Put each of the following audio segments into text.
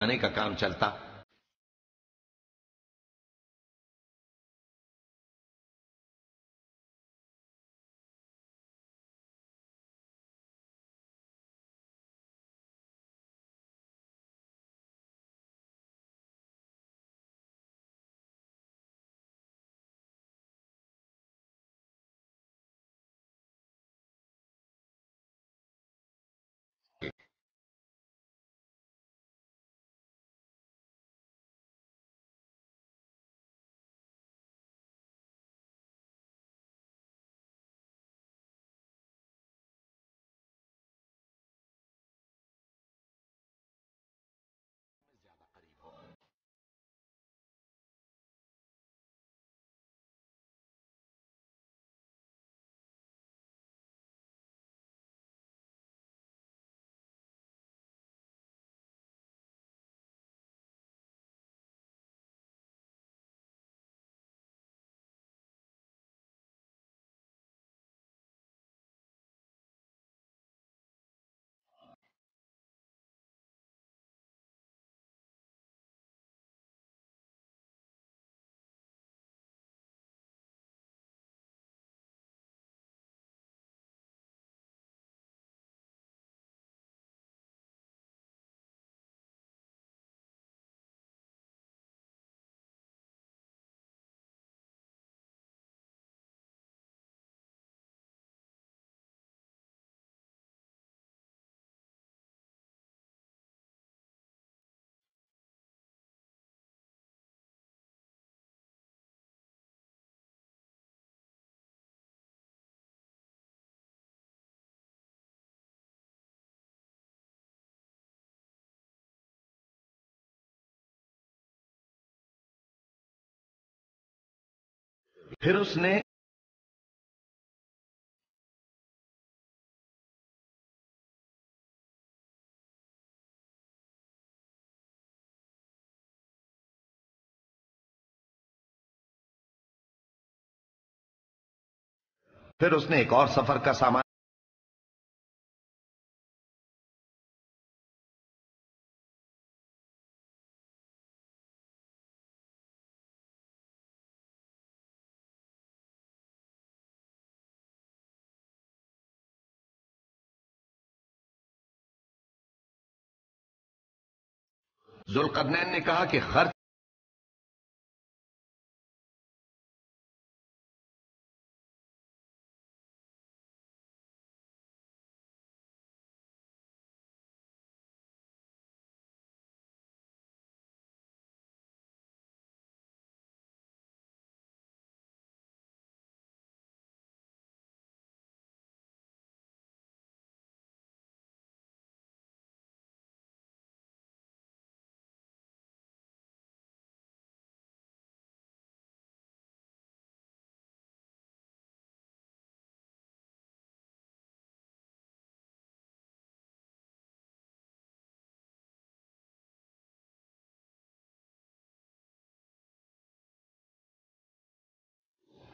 آنے کا کام چلتا۔ پھر اس نے ایک اور سفر کا سامان ذوالقرنین نے کہا کہ خرچ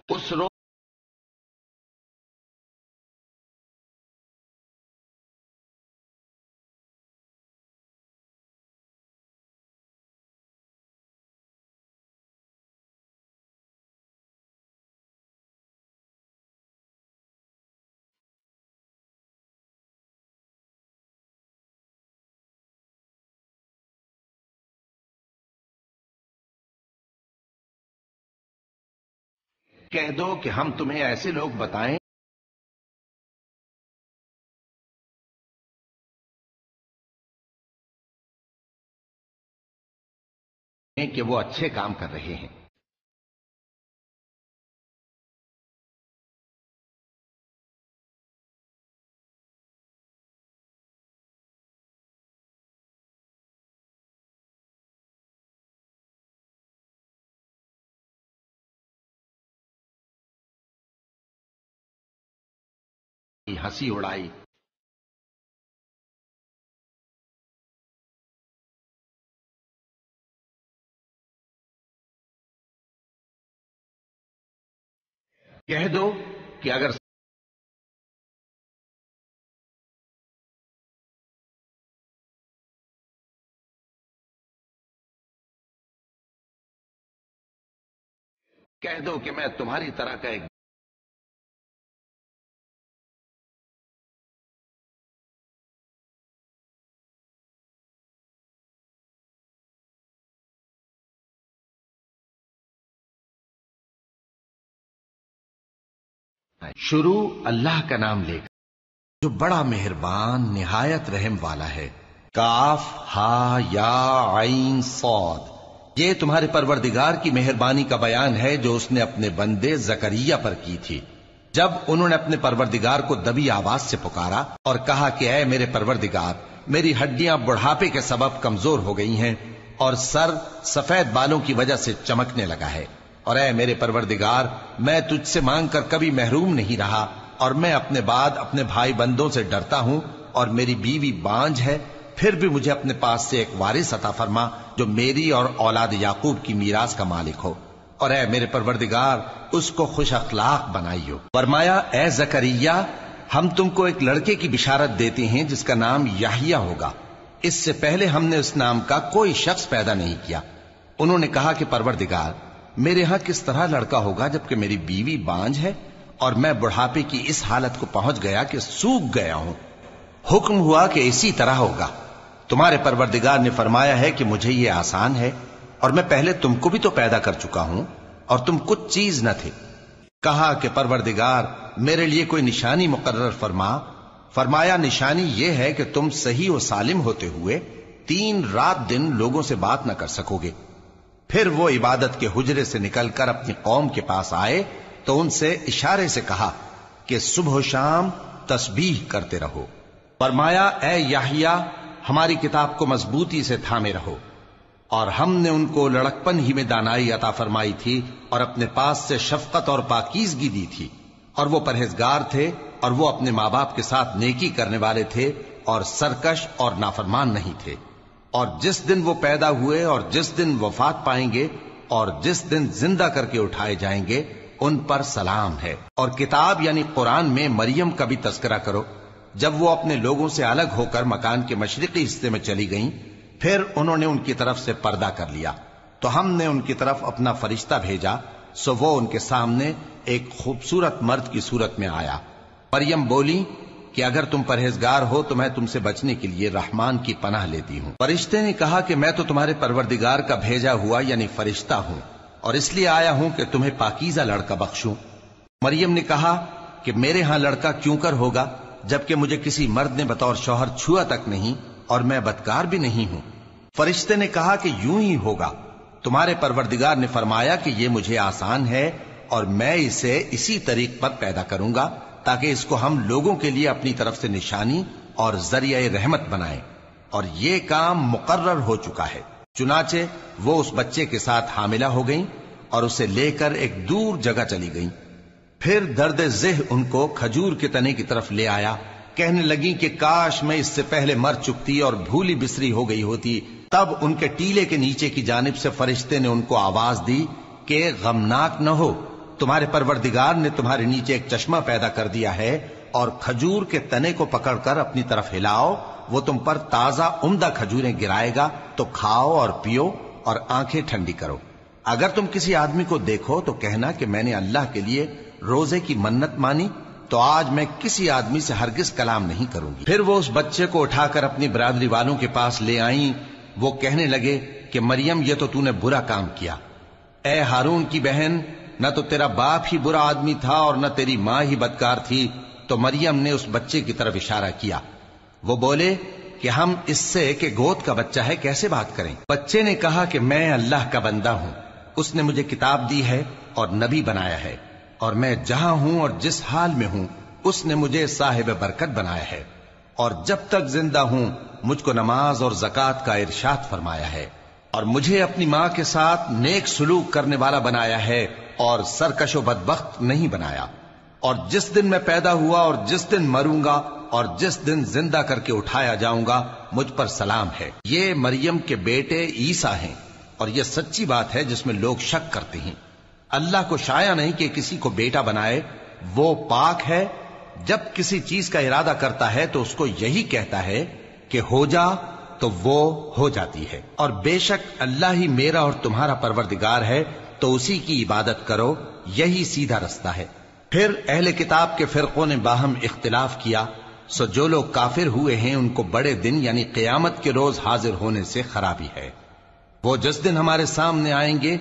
اس روز کہہ دو کہ ہم تمہیں ایسے لوگ بتائیں کہ وہ اچھے کام کر رہے ہیں۔ ہنسی اڑائی۔ کہہ دو کہ اگر کہہ دو کہ میں تمہاری طرح کا ایک شروع اللہ کا نام لے کر جو بڑا مہربان نہایت رحم والا ہے۔ کاف ہا یا عین صاد، یہ تمہارے پروردگار کی مہربانی کا بیان ہے جو اس نے اپنے بندے زکریا پر کی تھی جب انہوں نے اپنے پروردگار کو دبی آواز سے پکارا اور کہا کہ اے میرے پروردگار، میری ہڈیاں بڑھاپے کے سبب کمزور ہو گئی ہیں اور سر سفید بالوں کی وجہ سے چمکنے لگا ہے، اور اے میرے پروردگار، میں تجھ سے مانگ کر کبھی محروم نہیں رہا، اور میں اپنے بعد اپنے بھائی بندوں سے ڈرتا ہوں، اور میری بیوی بانجھ ہے، پھر بھی مجھے اپنے پاس سے ایک وارث عطا فرما جو میری اور اولاد یعقوب کی میراث کا مالک ہو، اور اے میرے پروردگار اس کو خوش اخلاق بنائیو۔ فرمایا اے زکریا، ہم تم کو ایک لڑکے کی بشارت دیتے ہیں جس کا نام یحییٰ ہوگا، اس سے پہلے ہم نے اس نام کا کوئی شخص پیدا نہیں کیا۔ انہوں نے کہا کہ پروردگار، میرے ہاں کس طرح لڑکا ہوگا جبکہ میری بیوی بانجھ ہے اور میں بڑھاپے کی اس حالت کو پہنچ گیا کہ سوکھ گیا ہوں۔ حکم ہوا کہ اسی طرح ہوگا۔ تمہارے پروردگار نے فرمایا ہے کہ مجھے یہ آسان ہے، اور میں پہلے تم کو بھی تو پیدا کر چکا ہوں اور تم کچھ چیز نہ تھے۔ کہا کہ پروردگار میرے لیے کوئی نشانی مقرر فرما۔ فرمایا نشانی یہ ہے کہ تم صحیح و سالم ہوتے ہوئے 3 رات دن لوگوں سے بات نہ کر سکو گے۔ پھر وہ عبادت کے حجرے سے نکل کر اپنی قوم کے پاس آئے تو ان سے اشارے سے کہا کہ صبح و شام تسبیح کرتے رہو۔ فرمایا اے یحییٰ، ہماری کتاب کو مضبوطی سے تھامے رہو، اور ہم نے ان کو لڑکپن ہی میں دانائی عطا فرمائی تھی اور اپنے پاس سے شفقت اور پاکیزگی دی تھی، اور وہ پرہیزگار تھے اور وہ اپنے ماں باپ کے ساتھ نیکی کرنے والے تھے اور سرکش اور نافرمان نہیں تھے۔ اور جس دن وہ پیدا ہوئے اور جس دن وفات پائیں گے اور جس دن زندہ کر کے اٹھائے جائیں گے ان پر سلام ہے۔ اور کتاب یعنی قرآن میں مریم کا بھی تذکرہ کرو، جب وہ اپنے لوگوں سے الگ ہو کر مکان کے مشرقی حصے میں چلی گئیں، پھر انہوں نے ان کی طرف سے پردہ کر لیا تو ہم نے ان کی طرف اپنا فرشتہ بھیجا، سو وہ ان کے سامنے ایک خوبصورت مرد کی صورت میں آیا۔ مریم بولی کہ اگر تم پرہیزگار ہو تو میں تم سے بچنے کے لیے رحمان کی پناہ لیتی ہوں۔ فرشتے نے کہا کہ میں تو تمہارے پروردگار کا بھیجا ہوا یعنی فرشتہ ہوں، اور اس لیے آیا ہوں کہ تمہیں پاکیزہ لڑکا بخشوں۔ مریم نے کہا کہ میرے ہاں لڑکا کیوں کر ہوگا جبکہ مجھے کسی مرد نے بطور شوہر چھوا تک نہیں اور میں بدکار بھی نہیں ہوں۔ فرشتے نے کہا کہ یوں ہی ہوگا۔ تمہارے پروردگار نے فرمایا کہ یہ مجھے آسان ہے اور میں اسے اسی طریق پر پیدا کروں گا تاکہ اس کو ہم لوگوں کے لیے اپنی طرف سے نشانی اور ذریعہ رحمت بنائیں، اور یہ کام مقرر ہو چکا ہے۔ چنانچہ وہ اس بچے کے ساتھ حاملہ ہو گئیں اور اسے لے کر ایک دور جگہ چلی گئیں۔ پھر درد ذہ ان کو کھجور کے تنے کی طرف لے آیا، کہنے لگیں کہ کاش میں اس سے پہلے مر چکتی اور بھولی بسری ہو گئی ہوتی۔ تب ان کے ٹیلے کے نیچے کی جانب سے فرشتے نے ان کو آواز دی کہ غمناک نہ ہو، تمہارے پروردگار نے تمہارے نیچے ایک چشمہ پیدا کر دیا ہے، اور کھجور کے تنے کو پکڑ کر اپنی طرف ہلاؤ، وہ تم پر تازہ عمدہ کھجوریں گرائے گا، تو کھاؤ اور پیو اور آنکھیں ٹھنڈی کرو۔ اگر تم کسی آدمی کو دیکھو تو کہنا کہ میں نے اللہ کے لیے روزے کی منت مانی، تو آج میں کسی آدمی سے ہرگز کلام نہیں کروں گی۔ پھر وہ اس بچے کو اٹھا کر اپنی برادری والوں کے پاس لے آئیں۔ وہ کہنے لگے کہ مریم یہ تو نے برا کام کیا۔ اے ہارون کی بہن، نہ تو تیرا باپ ہی برا آدمی تھا اور نہ تیری ماں ہی بدکار تھی۔ تو مریم نے اس بچے کی طرف اشارہ کیا۔ وہ بولے کہ ہم اس سے کہ گود کا بچہ ہے کیسے بات کریں؟ بچے نے کہا کہ میں اللہ کا بندہ ہوں، اس نے مجھے کتاب دی ہے اور نبی بنایا ہے، اور میں جہاں ہوں اور جس حال میں ہوں اس نے مجھے صاحب برکت بنایا ہے، اور جب تک زندہ ہوں مجھ کو نماز اور زکوٰۃ کا ارشاد فرمایا ہے، اور مجھے اپنی ماں کے ساتھ نیک سلوک کرنے والا بنایا ہے اور سرکش و بدبخت نہیں بنایا، اور جس دن میں پیدا ہوا اور جس دن مروں گا اور جس دن زندہ کر کے اٹھایا جاؤں گا مجھ پر سلام ہے۔ یہ مریم کے بیٹے عیسیٰ ہیں، اور یہ سچی بات ہے جس میں لوگ شک کرتے ہیں۔ اللہ کو شایع نہیں کہ کسی کو بیٹا بنائے، وہ پاک ہے، جب کسی چیز کا ارادہ کرتا ہے تو اس کو یہی کہتا ہے کہ ہو جا تو وہ ہو جاتی ہے۔ اور بے شک اللہ ہی میرا اور تمہارا پروردگار ہے، تو اسی کی عبادت کرو، یہی سیدھا رستہ ہے۔ پھر اہل کتاب کے فرقوں نے باہم اختلاف کیا، سو جو لوگ کافر ہوئے ہیں ان کو بڑے دن یعنی قیامت کے روز حاضر ہونے سے خرابی ہے۔ وہ جس دن ہمارے سامنے آئیں گے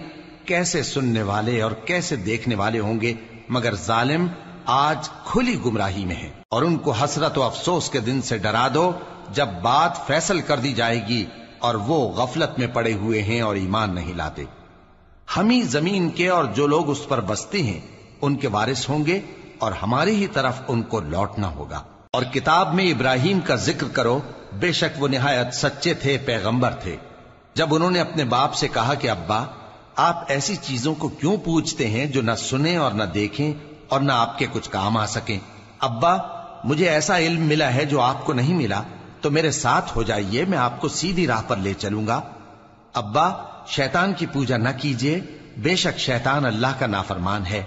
کیسے سننے والے اور کیسے دیکھنے والے ہوں گے، مگر ظالم آج کھلی گمراہی میں ہے۔ اور ان کو حسرت و افسوس کے دن سے ڈرا دو جب بات فیصل کر دی جائے گی اور وہ غفلت میں پڑے ہوئے ہیں اور ایمان نہیں لاتے۔ ہم ہی زمین کے اور جو لوگ اس پر بستے ہیں ان کے وارث ہوں گے اور ہماری ہی طرف ان کو لوٹنا ہوگا۔ اور کتاب میں ابراہیم کا ذکر کرو، بے شک وہ نہایت سچے تھے، پیغمبر تھے۔ جب انہوں نے اپنے باپ سے کہا کہ ابا آپ ایسی چیزوں کو کیوں پوچھتے ہیں جو نہ سنیں اور نہ دیکھیں اور نہ آپ کے کچھ کام آ سکیں؟ ابا مجھے ایسا علم ملا ہے جو آپ کو نہیں ملا، تو میرے ساتھ ہو جائیے، میں آپ کو سیدھی راہ پر لے چلوں گا۔ ابا شیطان کی پوجا نہ کیجیے، بے شک شیطان اللہ کا نافرمان ہے۔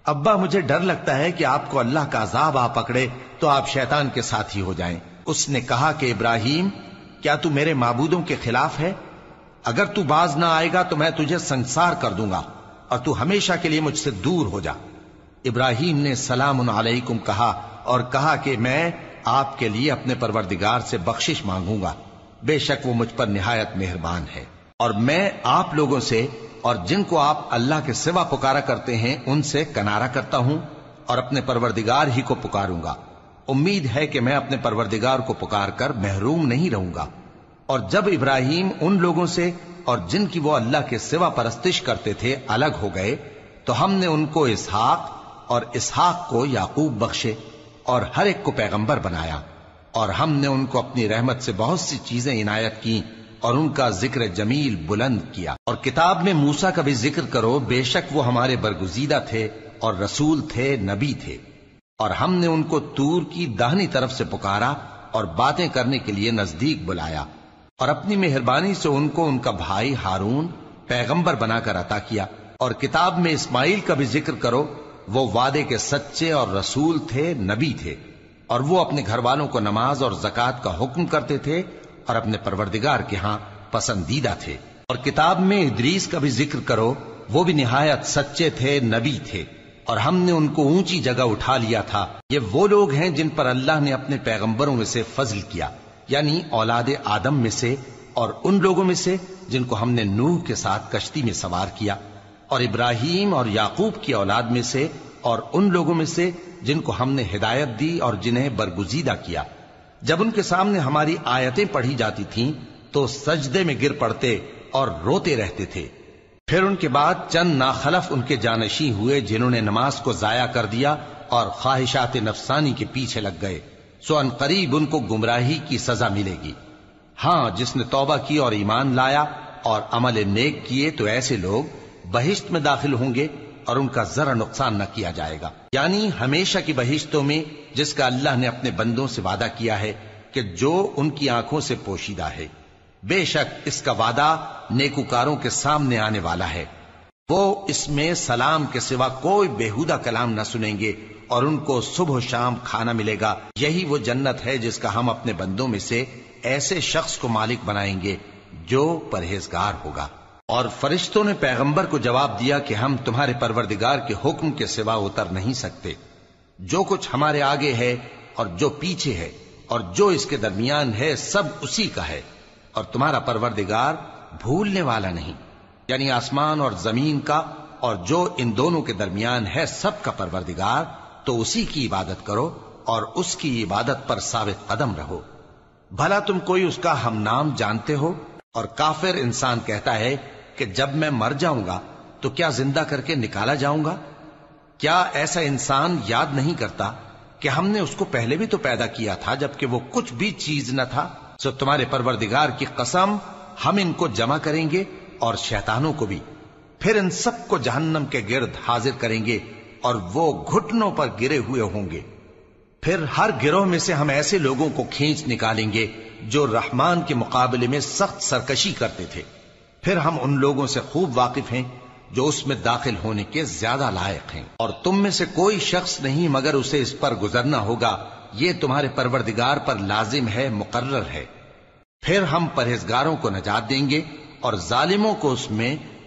ابا مجھے ڈر لگتا ہے کہ آپ کو اللہ کا عذاب آ پکڑے تو آپ شیطان کے ساتھ ہی ہو جائیں۔ اس نے کہا کہ ابراہیم کیا تو میرے معبودوں کے خلاف ہے؟ اگر تو باز نہ آئے گا تو میں تجھے سنسار کر دوں گا اور تو ہمیشہ کے لیے مجھ سے دور ہو جا۔ ابراہیم نے سلام علیکم کہا اور کہا کہ میں آپ کے لیے اپنے پروردگار سے بخشش مانگوں گا، بے شک وہ مجھ پر نہایت مہربان ہے۔ اور میں آپ لوگوں سے اور جن کو آپ اللہ کے سوا پکارا کرتے ہیں ان سے کنارہ کرتا ہوں اور اپنے پروردگار ہی کو پکاروں گا۔ امید ہے کہ میں اپنے پروردگار کو پکار کر محروم نہیں رہوں گا۔ اور جب ابراہیم ان لوگوں سے اور جن کی وہ اللہ کے سوا پرستش کرتے تھے الگ ہو گئے تو ہم نے ان کو اسحاق اور اسحاق کو یعقوب بخشے اور ہر ایک کو پیغمبر بنایا، اور ہم نے ان کو اپنی رحمت سے بہت سی چیزیں عنایت کی اور ان کا ذکر جمیل بلند کیا۔ اور کتاب میں موسیٰ کا بھی ذکر کرو، بے شک وہ ہمارے برگزیدہ تھے اور رسول تھے، نبی تھے، اور ہم نے ان کو طور کی داہنی طرف سے پکارا اور باتیں کرنے کے لیے نزدیک بلایا، اور اپنی مہربانی سے ان کو ان کا بھائی ہارون پیغمبر بنا کر عطا کیا۔ اور کتاب میں اسماعیل کا بھی ذکر کرو، وہ وعدے کے سچے اور رسول تھے، نبی تھے، اور وہ اپنے گھر والوں کو نماز اور زکوٰۃ کا حکم کرتے تھے اور اپنے پروردگار کے ہاں پسندیدہ تھے۔ اور کتاب میں ادریس کا بھی ذکر کرو، وہ بھی نہایت سچے تھے، نبی تھے، اور ہم نے ان کو اونچی جگہ اٹھا لیا تھا۔ یہ وہ لوگ ہیں جن پر اللہ نے اپنے پیغمبروں میں سے فضل کیا، یعنی اولاد آدم میں سے، اور ان لوگوں میں سے جن کو ہم نے نوح کے ساتھ کشتی میں سوار کیا، اور ابراہیم اور یعقوب کی اولاد میں سے، اور ان لوگوں میں سے جن کو ہم نے ہدایت دی اور جنہیں برگزیدہ کیا۔ جب ان کے سامنے ہماری آیتیں پڑھی جاتی تھیں تو سجدے میں گر پڑتے اور روتے رہتے تھے۔ پھر ان کے بعد چند ناخلف ان کے جانشین ہوئے جنہوں نے نماز کو ضائع کر دیا اور خواہشات نفسانی کے پیچھے لگ گئے، سو ان قریب ان کو گمراہی کی سزا ملے گی۔ ہاں جس نے توبہ کی اور ایمان لایا اور عمل نیک کیے تو ایسے لوگ بہشت میں داخل ہوں گے اور ان کا ذرا نقصان نہ کیا جائے گا، یعنی ہمیشہ کی بہشتوں میں جس کا اللہ نے اپنے بندوں سے وعدہ کیا ہے کہ جو ان کی آنکھوں سے پوشیدہ ہے۔ بے شک اس کا وعدہ نیکوکاروں کے سامنے آنے والا ہے، وہ اس میں سلام کے سوا کوئی بیہودہ کلام نہ سنیں گے اور ان کو صبح و شام کھانا ملے گا۔ یہی وہ جنت ہے جس کا ہم اپنے بندوں میں سے ایسے شخص کو مالک بنائیں گے جو پرہیزگار ہوگا۔ اور فرشتوں نے پیغمبر کو جواب دیا کہ ہم تمہارے پروردگار کے حکم کے سوا اتر نہیں سکتے، جو کچھ ہمارے آگے ہے اور جو پیچھے ہے اور جو اس کے درمیان ہے سب اسی کا ہے، اور تمہارا پروردگار بھولنے والا نہیں، یعنی آسمان اور زمین کا اور جو ان دونوں کے درمیان ہے سب کا پروردگار، تو اسی کی عبادت کرو اور اس کی عبادت پر ثابت قدم رہو۔ بھلا تم کوئی اس کا ہم نام جانتے ہو؟ اور کافر انسان کہتا ہے کہ جب میں مر جاؤں گا تو کیا زندہ کر کے نکالا جاؤں گا؟ کیا ایسا انسان یاد نہیں کرتا کہ ہم نے اس کو پہلے بھی تو پیدا کیا تھا جبکہ وہ کچھ بھی چیز نہ تھا؟ سو تمہارے پروردگار کی قسم ہم ان کو جمع کریں گے اور شیطانوں کو بھی، پھر ان سب کو جہنم کے گرد حاضر کریں گے اور وہ گھٹنوں پر گرے ہوئے ہوں گے۔ پھر ہر گروہ میں سے ہم ایسے لوگوں کو کھینچ نکالیں گے جو رحمان کے مقابلے میں سخت سرکشی کرتے تھے، پھر ہم ان لوگوں سے خوب واقف ہیں جو اس میں داخل ہونے کے زیادہ لائق ہیں، اور تم میں سے کوئی شخص نہیں مگر اسے اس پر گزرنا ہوگا، یہ تمہارے پروردگار پر لازم ہے، مقرر ہے۔ پھر ہم پرہیزگاروں کو نجات دیں گے اور ظالموں کو اس میں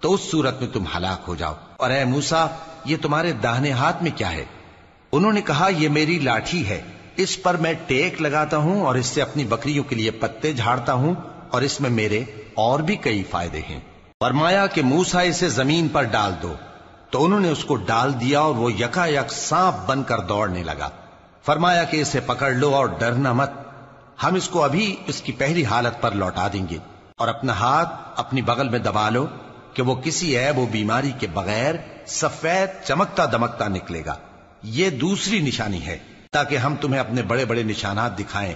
تو اس صورت میں تم ہلاک ہو جاؤ۔ اور اے موسیٰ، یہ تمہارے داہنے ہاتھ میں کیا ہے؟ انہوں نے کہا، یہ میری لاٹھی ہے، اس پر میں ٹیک لگاتا ہوں اور اس سے اپنی بکریوں کے لیے پتے جھاڑتا ہوں، اور اس میں میرے اور بھی کئی فائدے ہیں۔ فرمایا کہ موسیٰ اسے زمین پر ڈال دو، تو انہوں نے اس کو ڈال دیا اور وہ یکا یک سانپ بن کر دوڑنے لگا۔ فرمایا کہ اسے پکڑ لو اور ڈرنا مت، ہم اس کو ابھی اس کی پہلی حالت پر لوٹا دیں گے، اور اپنا ہاتھ اپنی بغل میں دبا لو کہ وہ کسی عیب و بیماری کے بغیر سفید چمکتا دمکتا نکلے گا۔ یہ دوسری نشانی ہے تاکہ ہم تمہیں اپنے بڑے بڑے نشانات دکھائیں۔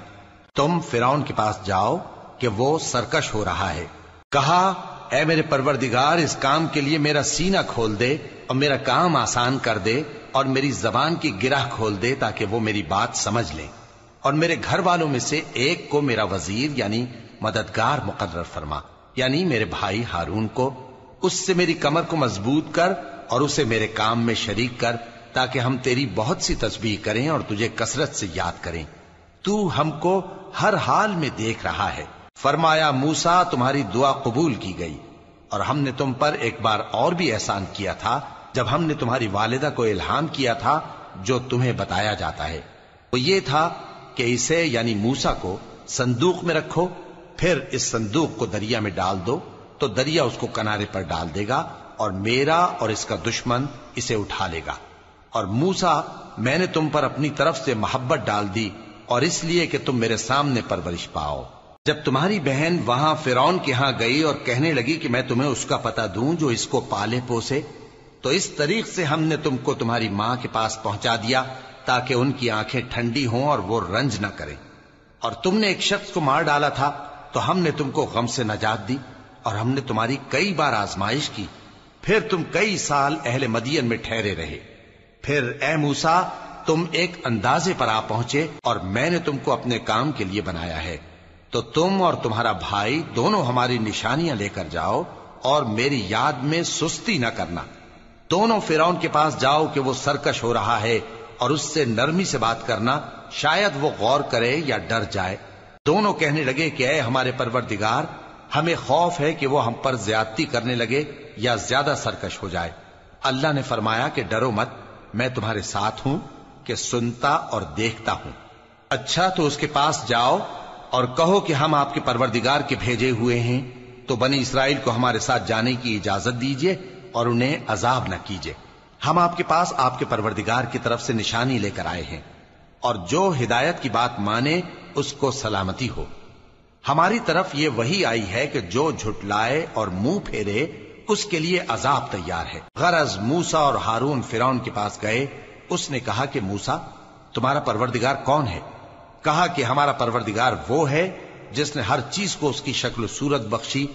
تم فرعون کے پاس جاؤ کہ وہ سرکش ہو رہا ہے۔ کہا، اے میرے پروردگار، اس کام کے لیے میرا سینہ کھول دے اور میرا کام آسان کر دے، اور میری زبان کی گرہ کھول دے تاکہ وہ میری بات سمجھ لیں، اور میرے گھر والوں میں سے ایک کو میرا وزیر یعنی مددگار مقرر فرما، یعنی میرے بھائی ہارون کو۔ اس سے میری کمر کو مضبوط کر اور اسے میرے کام میں شریک کر، تاکہ ہم تیری بہت سی تسبیح کریں اور تجھے کثرت سے یاد کریں۔ تو ہم کو ہر حال میں دیکھ رہا ہے۔ فرمایا، موسیٰ، تمہاری دعا قبول کی گئی، اور ہم نے تم پر ایک بار اور بھی احسان کیا تھا جب ہم نے تمہاری والدہ کو الہام کیا تھا جو تمہیں بتایا جاتا ہے۔ وہ یہ تھا کہ اسے یعنی موسیٰ کو صندوق میں رکھو، پھر اس صندوق کو دریا میں ڈال دو تو دریا اس کو کنارے پر ڈال دے گا، اور میرا اور اس کا دشمن اسے اٹھا لے گا۔ اور موسیٰ، میں نے تم پر اپنی طرف سے محبت ڈال دی، اور اس لیے کہ تم میرے سامنے پرورش پاؤ۔ جب تمہاری بہن وہاں فرعون کے ہاں گئی اور کہنے لگی کہ میں تمہیں اس کا پتہ دوں جو اس کو پالے پوسے، تو اس طریق سے ہم نے تم کو تمہاری ماں کے پاس پہنچا دیا تاکہ ان کی آنکھیں ٹھنڈی ہوں اور وہ رنج نہ کریں۔ اور تم نے ایک شخص کو مار ڈالا تھا تو ہم نے تم کو غم سے نجات دی، اور ہم نے تمہاری کئی بار آزمائش کی، پھر تم کئی سال اہل مدین میں ٹھہرے رہے۔ پھر اے موسیٰ، تم ایک اندازے پر آ پہنچے اور میں نے تم کو اپنے کام کے لیے بنایا ہے، تو تم اور تمہارا بھائی دونوں ہماری نشانیاں لے کر جاؤ اور میری یاد میں سستی نہ کرنا۔ دونوں فرعون کے پاس جاؤ کہ وہ سرکش ہو رہا ہے، اور اس سے نرمی سے بات کرنا، شاید وہ غور کرے یا ڈر جائے۔ دونوں کہنے لگے کہ اے ہمارے پروردگار، ہمیں خوف ہے کہ وہ ہم پر زیادتی کرنے لگے یا زیادہ سرکش ہو جائے۔ اللہ نے فرمایا کہ ڈرو مت، میں تمہارے ساتھ ہوں کہ سنتا اور دیکھتا ہوں۔ اچھا، تو اس کے پاس جاؤ اور کہو کہ ہم آپ کے پروردگار کے بھیجے ہوئے ہیں، تو بنی اسرائیل کو ہمارے ساتھ جانے کی اجازت دیجیے اور انہیں عذاب نہ کیجیے۔ ہم آپ کے پاس آپ کے پروردگار کی طرف سے نشانی لے کر آئے ہیں، اور جو ہدایت کی بات مانے اس کو سلامتی ہو۔ ہماری طرف یہ وحی آئی ہے کہ جو جھٹلائے اور منہ پھیرے اس کے لیے عذاب تیار ہے۔ غرض موسیٰ اور ہارون فرعون کے پاس گئے۔ اس نے کہا کہ موسیٰ، تمہارا پروردگار کون ہے؟ کہا کہ ہمارا پروردگار وہ ہے جس نے ہر چیز کو اس کی شکل و صورت بخشی،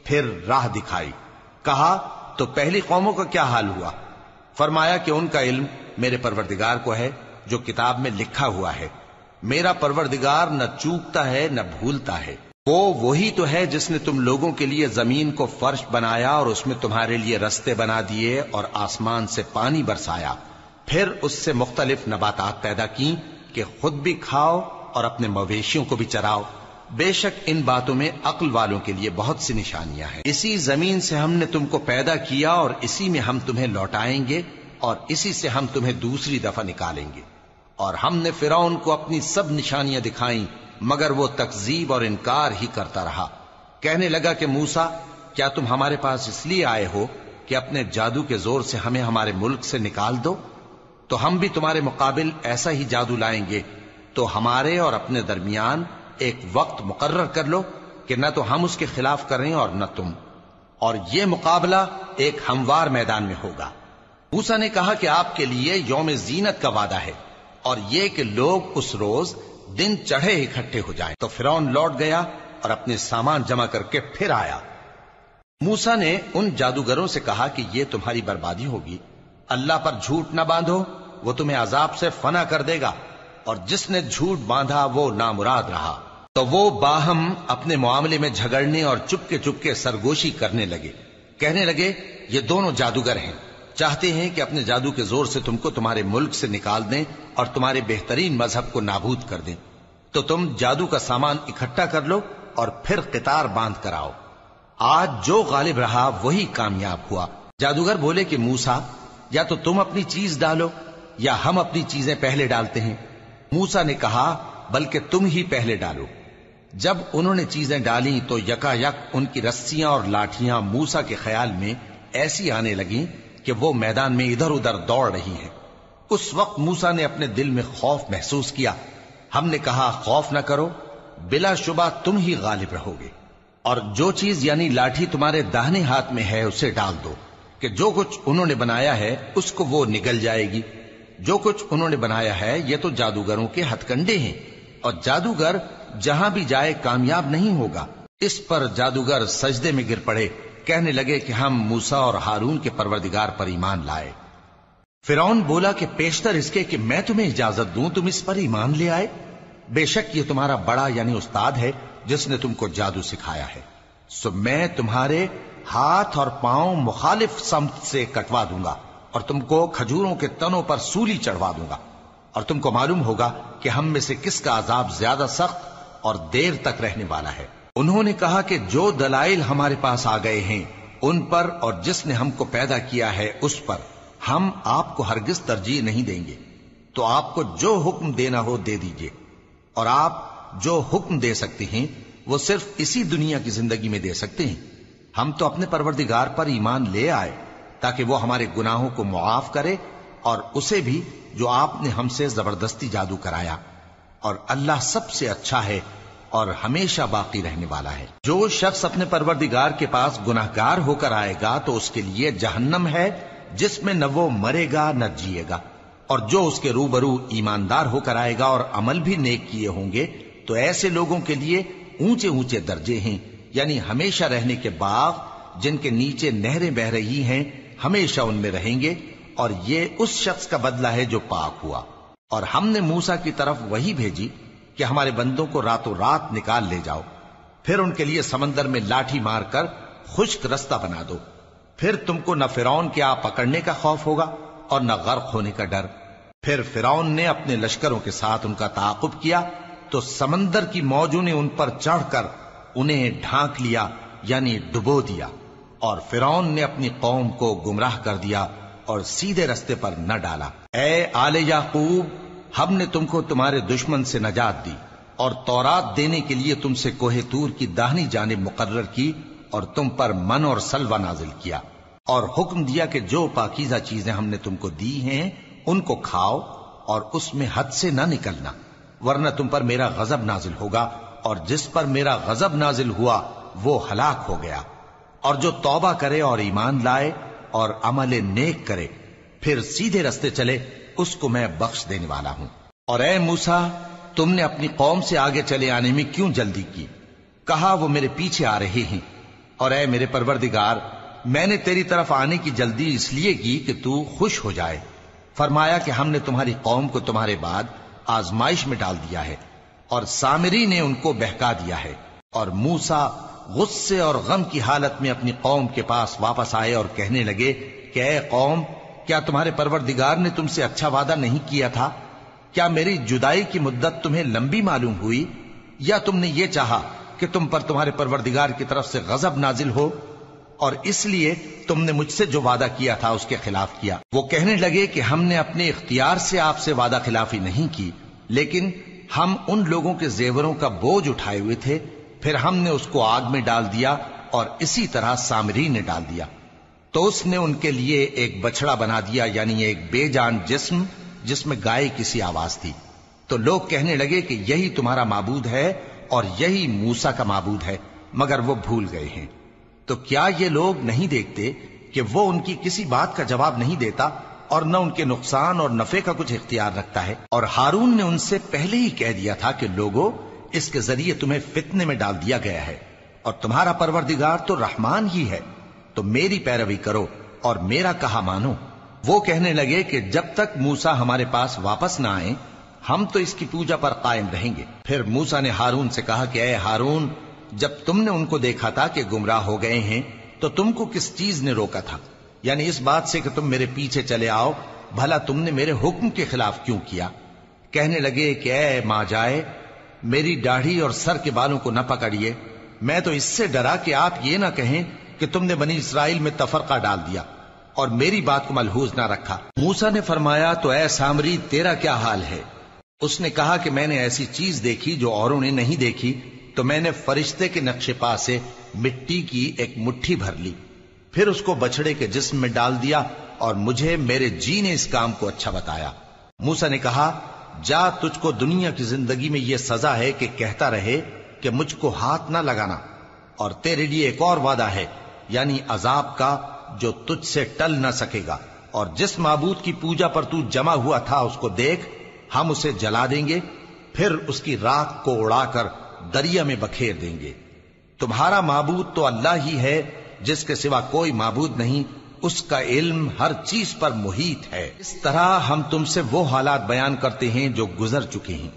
پھر راہ دکھائی۔ کہا، تو پہلی قوموں کا کیا حال ہوا؟ فرمایا کہ ان کا علم میرے پروردگار کو ہے جو کتاب میں لکھا ہوا ہے۔ میرا پروردگار نہ چوکتا ہے نہ بھولتا ہے۔ وہ وہی تو ہے جس نے تم لوگوں کے لیے زمین کو فرش بنایا اور اس میں تمہارے لیے رستے بنا دیے اور آسمان سے پانی برسایا، پھر اس سے مختلف نباتات پیدا کی کہ خود بھی کھاؤ اور اپنے مویشیوں کو بھی چراؤ۔ بے شک ان باتوں میں عقل والوں کے لیے بہت سی نشانیاں ہیں۔ اسی زمین سے ہم نے تم کو پیدا کیا اور اسی میں ہم تمہیں لوٹائیں گے، اور اسی سے ہم تمہیں دوسری دفعہ نکالیں گے۔ اور ہم نے فرعون کو اپنی سب نشانیاں دکھائیں، مگر وہ تکذیب اور انکار ہی کرتا رہا۔ کہنے لگا کہ موسیٰ، کیا تم ہمارے پاس اس لیے آئے ہو کہ اپنے جادو کے زور سے ہمیں ہمارے ملک سے نکال دو؟ تو ہم بھی تمہارے مقابل ایسا ہی جادو لائیں گے، تو ہمارے اور اپنے درمیان ایک وقت مقرر کر لو کہ نہ تو ہم اس کے خلاف کریں اور نہ تم، اور یہ مقابلہ ایک ہموار میدان میں ہوگا۔ موسیٰ نے کہا کہ آپ کے لیے یوم زینت کا وعدہ ہے، اور یہ کہ لوگ اس روز دن چڑھے اکٹھے ہو جائیں۔ تو فرعون لوٹ گیا اور اپنے سامان جمع کر کے پھر آیا۔ موسیٰ نے ان جادوگروں سے کہا کہ یہ تمہاری بربادی ہوگی، اللہ پر جھوٹ نہ باندھو، وہ تمہیں عذاب سے فنا کر دے گا، اور جس نے جھوٹ باندھا وہ نامراد رہا۔ تو وہ باہم اپنے معاملے میں جھگڑنے اور چپکے سرگوشی کرنے لگے۔ کہنے لگے، یہ دونوں جادوگر ہیں، چاہتے ہیں کہ اپنے جادو کے زور سے تم کو تمہارے ملک سے نکال دیں اور تمہارے بہترین مذہب کو نابود کر دیں۔ تو تم جادو کا سامان اکٹھا کر لو اور پھر قطار باندھ کر آؤ۔ آج جو غالب رہا وہی کامیاب ہوا۔ جادوگر بولے کہ موسیٰ، یا تو تم اپنی چیز ڈالو یا ہم اپنی چیزیں پہلے ڈالتے ہیں۔ موسیٰ نے کہا بلکہ تم ہی پہلے ڈالو۔ جب انہوں نے چیزیں ڈالیں تو یکا یک ان کی رسیاں اور لاٹھیاں موسیٰ کے خیال میں ایسی آنے لگیں کہ وہ میدان میں ادھر ادھر دوڑ رہی ہیں۔ اس وقت موسیٰ نے اپنے دل میں خوف محسوس کیا۔ ہم نے کہا خوف نہ کرو، بلا شبہ تم ہی غالب رہو گے، اور جو چیز یعنی لاٹھی تمہارے داہنے ہاتھ میں ہے اسے ڈال دو کہ جو کچھ انہوں نے بنایا ہے اس کو وہ نگل جائے گی۔ جو کچھ انہوں نے بنایا ہے یہ تو جادوگروں کے ہتھ کنڈے ہیں، اور جادوگر جہاں بھی جائے کامیاب نہیں ہوگا۔ اس پر جادوگر سجدے میں گر پڑے، کہنے لگے کہ ہم موسیٰ اور ہارون کے پروردگار پر ایمان لائے۔ فرعون بولا کہ پیشتر اس کے کہ میں تمہیں اجازت دوں تم اس پر ایمان لے آئے، بے شک یہ تمہارا بڑا یعنی استاد ہے جس نے تم کو جادو سکھایا ہے، سو میں تمہارے ہاتھ اور پاؤں مخالف سمت سے کٹوا دوں گا اور تم کو کھجوروں کے تنوں پر سولی چڑھوا دوں گا، اور تم کو معلوم ہوگا کہ ہم میں سے کس کا عذاب زیادہ سخت اور دیر تک رہنے والا ہے۔ انہوں نے کہا کہ جو دلائل ہمارے پاس آ گئے ہیں ان پر اور جس نے ہم کو پیدا کیا ہے اس پر ہم آپ کو ہرگز ترجیح نہیں دیں گے، تو آپ کو جو حکم دینا ہو دے دیجئے، اور آپ جو حکم دے سکتے ہیں وہ صرف اسی دنیا کی زندگی میں دے سکتے ہیں۔ ہم تو اپنے پروردگار پر ایمان لے آئے تاکہ وہ ہمارے گناہوں کو معاف کرے، اور اسے بھی جو آپ نے ہم سے زبردستی جادو کرایا، اور اللہ سب سے اچھا ہے اور ہمیشہ باقی رہنے والا ہے۔ جو شخص اپنے پروردگار کے پاس گناہگار ہو کر آئے گا تو اس کے لیے جہنم ہے جس میں نہ وہ مرے گا نہ جیے گا، اور جو اس کے روبرو ایماندار ہو کر آئے گا اور عمل بھی نیک کیے ہوں گے تو ایسے لوگوں کے لیے اونچے اونچے درجے ہیں، یعنی ہمیشہ رہنے کے باغ جن کے نیچے نہریں بہ رہی ہیں، ہمیشہ ان میں رہیں گے، اور یہ اس شخص کا بدلہ ہے جو پاک ہوا۔ اور ہم نے موسیٰ کی طرف وہی بھیجی کہ ہمارے بندوں کو راتوں رات نکال لے جاؤ، پھر ان کے لیے سمندر میں لاٹھی مار کر خشک رستہ بنا دو، پھر تم کو نہ فرعون کے آ پکڑنے کا خوف ہوگا اور نہ غرق ہونے کا ڈر۔ پھر فرعون نے اپنے لشکروں کے ساتھ ان کا تعاقب کیا تو سمندر کی موجوں نے ان پر چڑھ کر انہیں ڈھانک لیا یعنی ڈبو دیا، اور فرعون نے اپنی قوم کو گمراہ کر دیا اور سیدھے رستے پر نہ ڈالا۔ اے آل یعقوب، ہم نے تم کو تمہارے دشمن سے نجات دی اور تورات دینے کے لیے تم سے کوہ طور کی داہنی جانب مقرر کی، اور تم پر من اور سلوہ نازل کیا، اور حکم دیا کہ جو پاکیزہ چیزیں ہم نے تم کو دی ہیں ان کو کھاؤ اور اس میں حد سے نہ نکلنا، ورنہ تم پر میرا غضب نازل ہوگا، اور جس پر میرا غضب نازل ہوا وہ ہلاک ہو گیا۔ اور جو توبہ کرے اور ایمان لائے اور عمل نیک کرے پھر سیدھے رستے چلے اس کو میں بخش دینے والا ہوں۔ اور اے موسیٰ، تم نے اپنی قوم سے آگے چلے آنے میں کیوں جلدی کی؟ کہا وہ میرے پیچھے آ رہے ہیں۔ اور اے میرے پروردگار، میں نے تیری طرف آنے کی جلدی اس لیے کی کہ تو خوش ہو جائے۔ فرمایا کہ ہم نے تمہاری قوم کو تمہارے بعد آزمائش میں ڈال دیا ہے، اور سامری نے ان کو بہکا دیا ہے۔ اور موسیٰ غصے اور غم کی حالت میں اپنی قوم کے پاس واپس آئے اور کہنے لگے کہ اے قوم، کیا تمہارے پروردگار نے تم سے اچھا وعدہ نہیں کیا تھا؟ کیا میری جدائی کی مدت تمہیں لمبی معلوم ہوئی، یا تم نے یہ چاہا کہ تم پر تمہارے پروردگار کی طرف سے غضب نازل ہو، اور اس لیے تم نے مجھ سے جو وعدہ کیا تھا اس کے خلاف کیا؟ وہ کہنے لگے کہ ہم نے اپنے اختیار سے آپ سے وعدہ خلافی نہیں کی، لیکن ہم ان لوگوں کے زیوروں کا بوجھ اٹھائے ہوئے تھے، پھر ہم نے اس کو آگ میں ڈال دیا، اور اسی طرح سامری نے ڈال دیا۔ تو اس نے ان کے لیے ایک بچڑا بنا دیا، یعنی ایک بے جان جسم جس میں گائے کی سی آواز تھی۔ تو لوگ کہنے لگے کہ یہی تمہارا معبود ہے اور یہی موسیٰ کا معبود ہے، مگر وہ بھول گئے ہیں۔ تو کیا یہ لوگ نہیں دیکھتے کہ وہ ان کی کسی بات کا جواب نہیں دیتا اور نہ ان کے نقصان اور نفع کا کچھ اختیار رکھتا ہے؟ اور ہارون نے ان سے پہلے ہی کہہ دیا تھا کہ لوگوں، اس کے ذریعے تمہیں فتنے میں ڈال دیا گیا ہے، اور تمہارا پروردگار تو رحمان ہی ہے، تو میری پیروی کرو اور میرا کہا مانو۔ وہ کہنے لگے کہ جب تک موسیٰ ہمارے پاس واپس نہ آئیں ہم تو اس کی پوجا پر قائم رہیں گے۔ پھر موسیٰ نے ہارون سے کہا کہ اے ہارون، جب تم نے ان کو دیکھا تھا کہ گمراہ ہو گئے ہیں تو تم کو کس چیز نے روکا تھا؟ یعنی اس بات سے کہ تم میرے پیچھے چلے آؤ، بھلا تم نے میرے حکم کے خلاف کیوں کیا؟ کہنے لگے کہ اے ماں جائے، میری داڑھی اور سر کے بالوں کو نہ پکڑیے، میں تو اس سے ڈرا کہ آپ یہ نہ کہیں کہ تم نے بنی اسرائیل میں تفرقہ ڈال دیا اور میری بات کو ملحوظ نہ رکھا۔ موسیٰ نے فرمایا تو اے سامری تیرا کیا حال ہے؟ اس نے کہا کہ میں نے ایسی چیز دیکھی جو اوروں نے نہیں دیکھی، تو میں نے فرشتے کے نقش پا سے مٹی کی ایک مٹھی بھر لی، پھر اس کو بچڑے کے جسم میں ڈال دیا اور مجھے میرے جی نے اس کام کو اچھا بتایا۔ موسیٰ نے کہا جا، تجھ کو دنیا کی زندگی میں یہ سزا ہے کہ کہتا رہے کہ مجھ کو ہاتھ نہ لگانا، اور تیرے لیے ایک اور وعدہ ہے، یعنی عذاب کا جو تجھ سے ٹل نہ سکے گا، اور جس معبود کی پوجا پر تو جمع ہوا تھا اس کو دیکھ، ہم اسے جلا دیں گے، پھر اس کی راکھ کو اڑا کر دریا میں بکھیر دیں گے۔ تمہارا معبود تو اللہ ہی ہے جس کے سوا کوئی معبود نہیں، اس کا علم ہر چیز پر محیط ہے۔ اس طرح ہم تم سے وہ حالات بیان کرتے ہیں جو گزر چکے ہیں،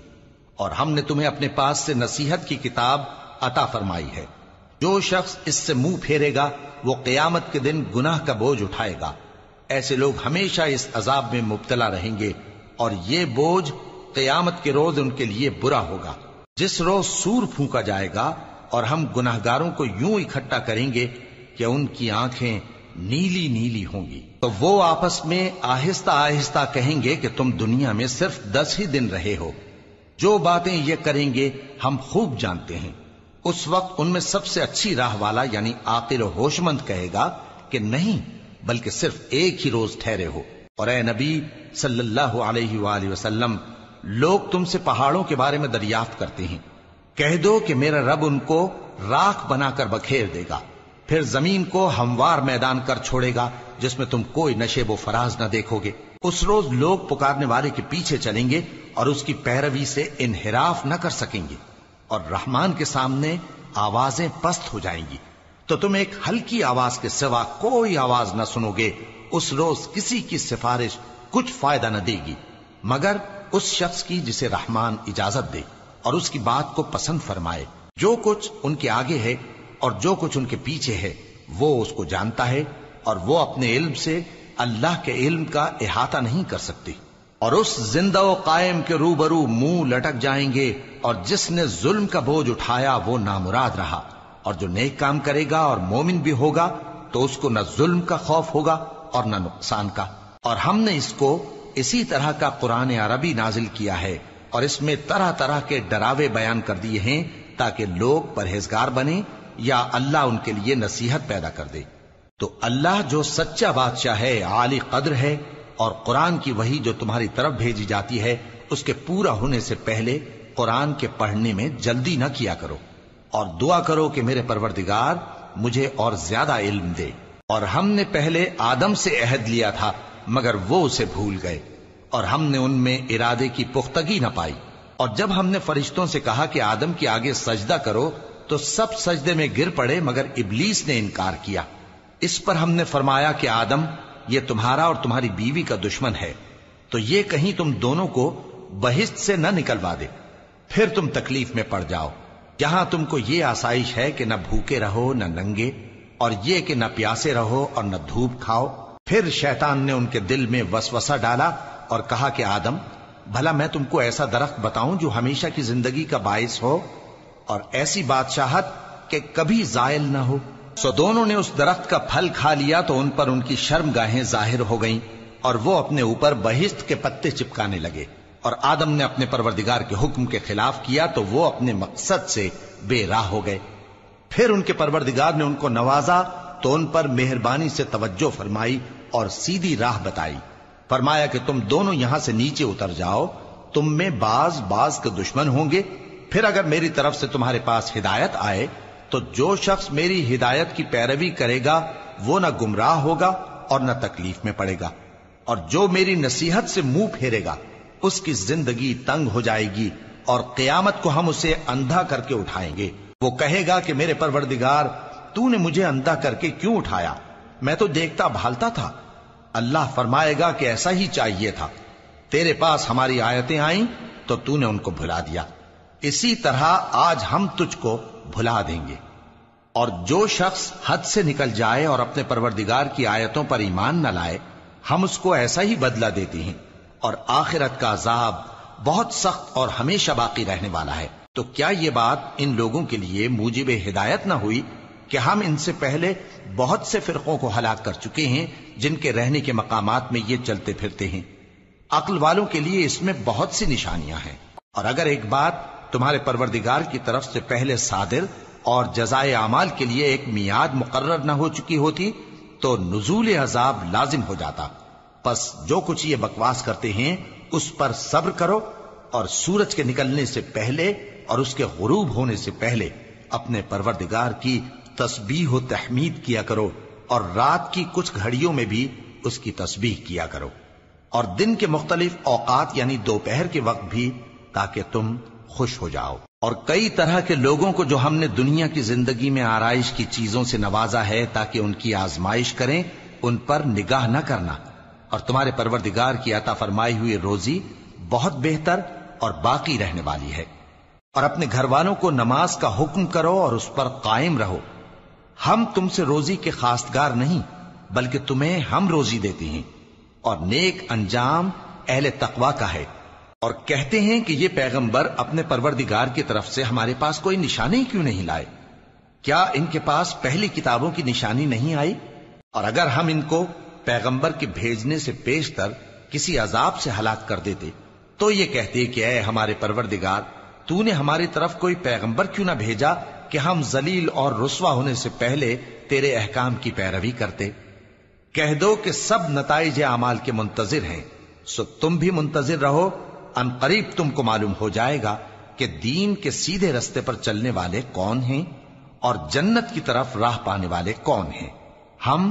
اور ہم نے تمہیں اپنے پاس سے نصیحت کی کتاب عطا فرمائی ہے۔ جو شخص اس سے منہ پھیرے گا وہ قیامت کے دن گناہ کا بوجھ اٹھائے گا۔ ایسے لوگ ہمیشہ اس عذاب میں مبتلا رہیں گے، اور یہ بوجھ قیامت کے روز ان کے لیے برا ہوگا، جس روز سور پھونکا جائے گا، اور ہم گناہگاروں کو یوں اکٹھا کریں گے کہ ان کی آنکھیں نیلی نیلی ہوں گی۔ تو وہ آپس میں آہستہ آہستہ کہیں گے کہ تم دنیا میں صرف 10 ہی دن رہے ہو، جو باتیں یہ کریں گے ہم خوب جانتے ہیں۔ اس وقت ان میں سب سے اچھی راہ والا یعنی عاقل و ہوش مند کہے گا کہ نہیں، بلکہ صرف ایک ہی روز ٹھہرے ہو۔ اور اے نبی صلی اللہ علیہ وآلہ وسلم، لوگ تم سے پہاڑوں کے بارے میں دریافت کرتے ہیں، کہہ دو کہ میرا رب ان کو راکھ بنا کر بکھیر دے گا، پھر زمین کو ہموار میدان کر چھوڑے گا جس میں تم کوئی نشیب و فراز نہ دیکھو گے۔ اس روز لوگ پکارنے والے کے پیچھے چلیں گے اور اس کی پیروی سے انحراف نہ کر سکیں گے، اور رحمان کے سامنے آوازیں پست ہو جائیں گی، تو تم ایک ہلکی آواز کے سوا کوئی آواز نہ سنو گے۔ اس روز کسی کی سفارش کچھ فائدہ نہ دے گی مگر اس شخص کی جسے رحمان اجازت دے اور اس کی بات کو پسند فرمائے۔ جو کچھ ان کے آگے ہے اور جو کچھ ان کے پیچھے ہے وہ اس کو جانتا ہے، اور وہ اپنے علم سے اللہ کے علم کا احاطہ نہیں کر سکتی۔ اور اس زندہ و قائم کے روبرو منہ لٹک جائیں گے، اور جس نے ظلم کا بوجھ اٹھایا وہ نامراد رہا، اور جو نیک کام کرے گا اور مومن بھی ہوگا تو اس کو نہ ظلم کا خوف ہوگا اور نہ نقصان کا۔ اور ہم نے اس کو اسی طرح کا قرآن عربی نازل کیا ہے، اور اس میں طرح طرح کے ڈراوے بیان کر دیے ہیں تاکہ لوگ پرہیزگار بنیں یا اللہ ان کے لیے نصیحت پیدا کر دے۔ تو اللہ جو سچا بادشاہ ہے، عالی قدر ہے، اور قرآن کی وحی جو تمہاری طرف بھیجی جاتی ہے اس کے پورا ہونے سے پہلے قرآن کے پڑھنے میں جلدی نہ کیا کرو، اور دعا کرو کہ میرے پروردگار مجھے اور زیادہ علم دے۔ اور ہم نے پہلے آدم سے عہد لیا تھا مگر وہ اسے بھول گئے، اور ہم نے ان میں ارادے کی پختگی نہ پائی۔ اور جب ہم نے فرشتوں سے کہا کہ آدم کے آگے سجدہ کرو تو سب سجدے میں گر پڑے مگر ابلیس نے انکار کیا۔ اس پر ہم نے فرمایا کہ آدم، یہ تمہارا اور تمہاری بیوی کا دشمن ہے، تو یہ کہیں تم دونوں کو بہشت سے نہ نکلوا دے، پھر تم تکلیف میں پڑ جاؤ، جہاں تم کو یہ آسائش ہے کہ نہ بھوکے رہو نہ ننگے، اور یہ کہ نہ پیاسے رہو اور نہ دھوپ کھاؤ۔ پھر شیطان نے ان کے دل میں وسوسہ ڈالا اور کہا کہ آدم، بھلا میں تم کو ایسا درخت بتاؤں جو ہمیشہ کی زندگی کا باعث ہو اور ایسی بادشاہت کہ کبھی زائل نہ ہو؟ سو دونوں نے اس درخت کا پھل کھا لیا تو ان پر ان کی شرم گاہیں ظاہر ہو گئیں، اور وہ اپنے اوپر بہشت کے پتے چپکانے لگے۔ اور آدم نے اپنے پروردگار کے حکم کے خلاف کیا تو وہ اپنے مقصد سے بے راہ ہو گئے۔ پھر ان کے پروردگار نے ان کو نوازا تو ان پر مہربانی سے توجہ فرمائی اور سیدھی راہ بتائی۔ فرمایا کہ تم دونوں یہاں سے نیچے اتر جاؤ، تم میں بعض کے دشمن ہوں گے، پھر اگر میری طرف سے تمہارے پاس ہدایت آئے تو جو شخص میری ہدایت کی پیروی کرے گا وہ نہ گمراہ ہوگا اور نہ تکلیف میں پڑے گا، اور جو میری نصیحت سے منہ پھیرے گا اس کی زندگی تنگ ہو جائے گی، اور قیامت کو ہم اسے اندھا کر کے اٹھائیں گے۔ وہ کہے گا کہ میرے پروردگار، تو نے مجھے اندھا کر کے کیوں اٹھایا؟ میں تو دیکھتا بھالتا تھا۔ اللہ فرمائے گا کہ ایسا ہی چاہیے تھا، تیرے پاس ہماری آیتیں آئیں تو تو نے ان کو بھلا دیا، اسی طرح آج ہم تجھ کو بھلا دیں گے۔ اور جو شخص حد سے نکل جائے اور اپنے پروردگار کی آیتوں پر ایمان نہ لائے، ہم اس کو ایسا ہی بدلہ دیتے ہیں، اور آخرت کا عذاب بہت سخت اور ہمیشہ باقی رہنے والا ہے۔ تو کیا یہ بات ان لوگوں کے لیے موجب ہدایت نہ ہوئی کہ ہم ان سے پہلے بہت سے فرقوں کو ہلاک کر چکے ہیں جن کے رہنے کے مقامات میں یہ چلتے پھرتے ہیں؟ عقل والوں کے لیے اس میں بہت سی نشانیاں ہیں، اور اگر ایک بات تمہارے پروردگار کی طرف سے پہلے صادر اور جزائے اعمال کے لیے ایک میعاد مقرر نہ ہو چکی ہوتی تو نزول عذاب لازم ہو جاتا۔ پس جو کچھ یہ بکواس کرتے ہیں اس پر صبر کرو، اور سورج کے نکلنے سے پہلے اور اس کے غروب ہونے سے پہلے اپنے پروردگار کی تسبیح و تحمید کیا کرو، اور رات کی کچھ گھڑیوں میں بھی اس کی تسبیح کیا کرو، اور دن کے مختلف اوقات یعنی دوپہر کے وقت بھی، تاکہ تم خوش ہو جاؤ۔ اور کئی طرح کے لوگوں کو جو ہم نے دنیا کی زندگی میں آرائش کی چیزوں سے نوازا ہے تاکہ ان کی آزمائش کریں، ان پر نگاہ نہ کرنا، اور تمہارے پروردگار کی عطا فرمائی ہوئی روزی بہت بہتر اور باقی رہنے والی ہے۔ اور اپنے گھر والوں کو نماز کا حکم کرو اور اس پر قائم رہو۔ ہم تم سے روزی کے خواستگار نہیں، بلکہ تمہیں ہم روزی دیتے ہیں، اور نیک انجام اہل تقوی کا ہے۔ اور کہتے ہیں کہ یہ پیغمبر اپنے پروردگار کی طرف سے ہمارے پاس کوئی نشانی کیوں نہیں لائے؟ کیا ان کے پاس پہلی کتابوں کی نشانی نہیں آئی؟ اور اگر ہم ان کو پیغمبر کے بھیجنے سے پیشتر کسی عذاب سے ہلاک کر دیتے تو یہ کہتے کہ اے ہمارے پروردگار، تو نے ہماری طرف کوئی پیغمبر کیوں نہ بھیجا کہ ہم ذلیل اور رسوا ہونے سے پہلے تیرے احکام کی پیروی کرتے۔ کہہ دو کہ سب نتائج اعمال کے منتظر ہیں، سو تم بھی منتظر رہو، ان قریب تم کو معلوم ہو جائے گا کہ دین کے سیدھے رستے پر چلنے والے کون ہیں اور جنت کی طرف راہ پانے والے کون ہیں۔ ہم